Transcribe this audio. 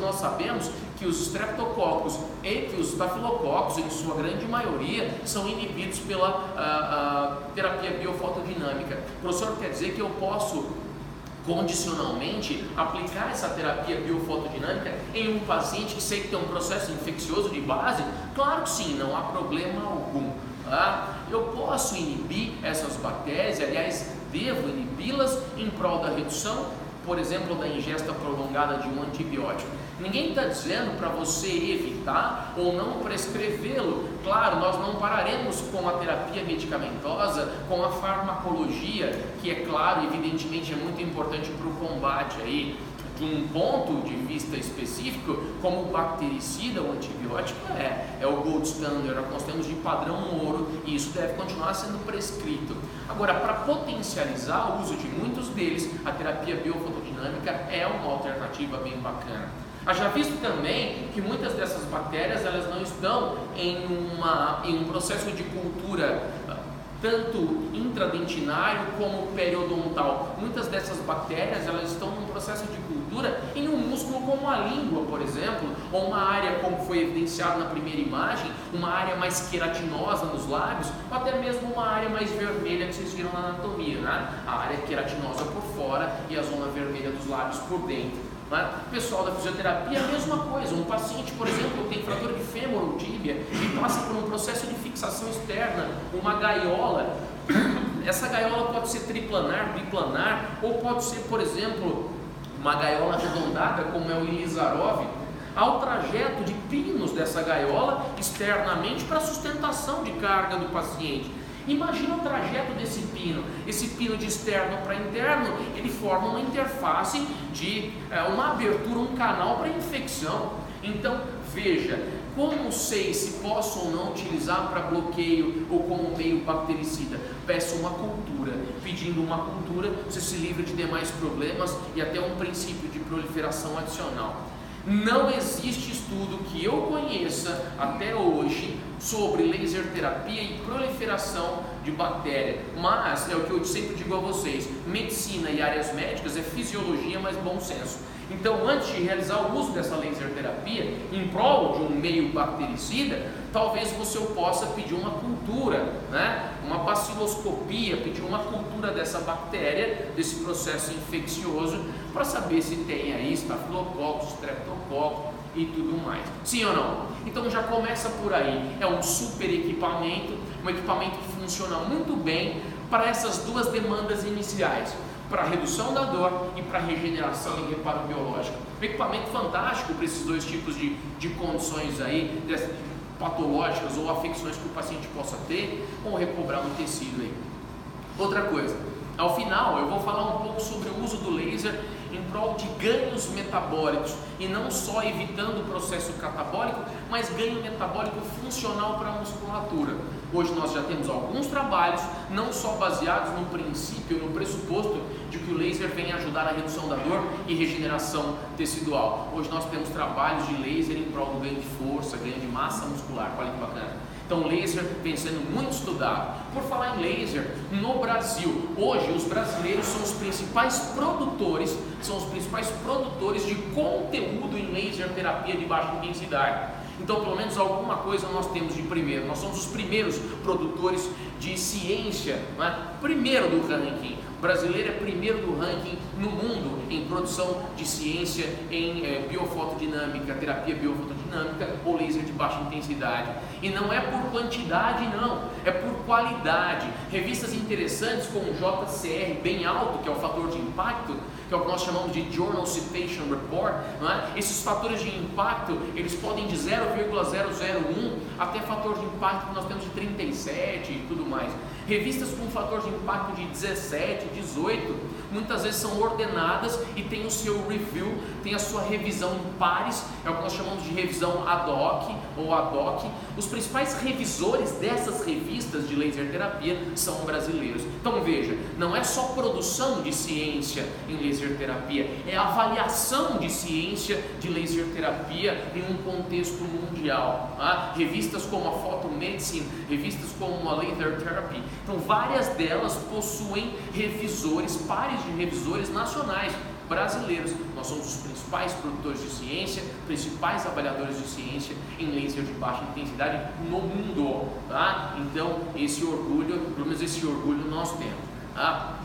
nós sabemos que os streptococcus e que os estafilococos, em sua grande maioria, são inibidos pela terapia biofotodinâmica. O professor quer dizer que eu posso condicionalmente aplicar essa terapia biofotodinâmica em um paciente que sei que tem um processo infeccioso de base? Claro que sim, não há problema algum. Eu posso inibir essas bactérias, aliás, devo inibi-las em prol da redução, por exemplo, da ingesta prolongada de um antibiótico. Ninguém está dizendo para você evitar ou não prescrevê-lo. Claro, nós não pararemos com a terapia medicamentosa, com a farmacologia, que é claro, evidentemente é muito importante para o combate aí. De um ponto de vista específico, como o bactericida, o antibiótico é o gold standard, é o que nós temos de padrão ouro, e isso deve continuar sendo prescrito. Agora, para potencializar o uso de muitos deles, a terapia biofotodinâmica é uma alternativa bem bacana. Já visto também que muitas dessas bactérias elas não estão em um processo de cultura tanto intradentinário como periodontal. Muitas dessas bactérias elas estão num processo de cultura em um músculo como a língua, por exemplo, ou uma área, como foi evidenciado na primeira imagem, uma área mais queratinosa nos lábios, ou até mesmo uma área mais vermelha que vocês viram na anatomia, né? A área queratinosa por fora e a zona vermelha dos lábios por dentro. Pessoal da fisioterapia, a mesma coisa. Um paciente, por exemplo, tem fratura de fêmur ou tíbia e passa por um processo de fixação externa, uma gaiola. Essa gaiola pode ser triplanar, biplanar, ou pode ser, por exemplo, uma gaiola arredondada, como é o Ilizarov. Há o trajeto de pinos dessa gaiola externamente para a sustentação de carga do paciente. Imagina o trajeto desse pino. Esse pino de externo para interno, ele forma uma interface de uma abertura, um canal para infecção. Então, veja, como sei se posso ou não utilizar para bloqueio ou como meio bactericida? Peço uma cultura. Pedindo uma cultura, você se livra de demais problemas e até um princípio de proliferação adicional. Não existe estudo que eu conheça até hoje sobre laser terapia e proliferação de bactéria, mas é o que eu sempre digo a vocês: medicina e áreas médicas é fisiologia, mas bom senso. Então, antes de realizar o uso dessa laser terapia em prol de um meio bactericida, talvez você possa pedir uma cultura, né? Uma baciloscopia, pedir uma cultura dessa bactéria, desse processo infeccioso, para saber se tem aí estafilococcus, streptococcus e tudo mais. Sim ou não? Então já começa por aí. É um super equipamento, um equipamento que funciona muito bem para essas duas demandas iniciais, para redução da dor e para regeneração e reparo biológico. Um equipamento fantástico para esses dois tipos de condições aí, patológicas ou afecções que o paciente possa ter, ou recobrar um tecido aí. Outra coisa, ao final eu vou falar um pouco sobre o uso do laser em prol de ganhos metabólicos, e não só evitando o processo catabólico, mas ganho metabólico funcional para a musculatura. Hoje nós já temos alguns trabalhos, não só baseados no princípio, no pressuposto de que o laser vem ajudar na redução da dor e regeneração tecidual. Hoje nós temos trabalhos de laser em prol do ganho de força, ganho de massa muscular. Olha que bacana. Então o laser vem sendo muito estudado. Por falar em laser, no Brasil, hoje os brasileiros são os principais produtores de conteúdo em laser terapia de baixa intensidade. Então, pelo menos alguma coisa nós temos de primeiro. Nós somos os primeiros produtores de ciência, né? Primeiro do ranking. O brasileiro é primeiro do ranking no mundo em produção de ciência em biofotodinâmica, terapia biofotodinâmica ou laser de baixa intensidade. E não é por quantidade, não, é por qualidade. Revistas interessantes como o JCR bem alto, que é o fator de impacto, que é o que nós chamamos de Journal Citation Report, não é? Esses fatores de impacto, eles podem de 0,001 até fator de impacto que nós temos de 37 e tudo mais. Revistas com fator de impacto de 17, 18, muitas vezes são ordenadas e tem o seu review, tem a sua revisão em pares, é o que nós chamamos de revisão ad hoc ou ad hoc. Os principais revisores dessas revistas de laser terapia são brasileiros. Então veja, não é só produção de ciência em laser terapia, é avaliação de ciência de laser terapia em um contexto mundial. Tá? Revistas como a Photomedicine, revistas como a Laser Therapy, então várias delas possuem revisores, pares de revisores nacionais. brasileiros. Nós somos os principais produtores de ciência, principais avaliadores de ciência em laser de baixa intensidade no mundo, tá? Então esse orgulho, pelo menos esse orgulho nós temos, tá?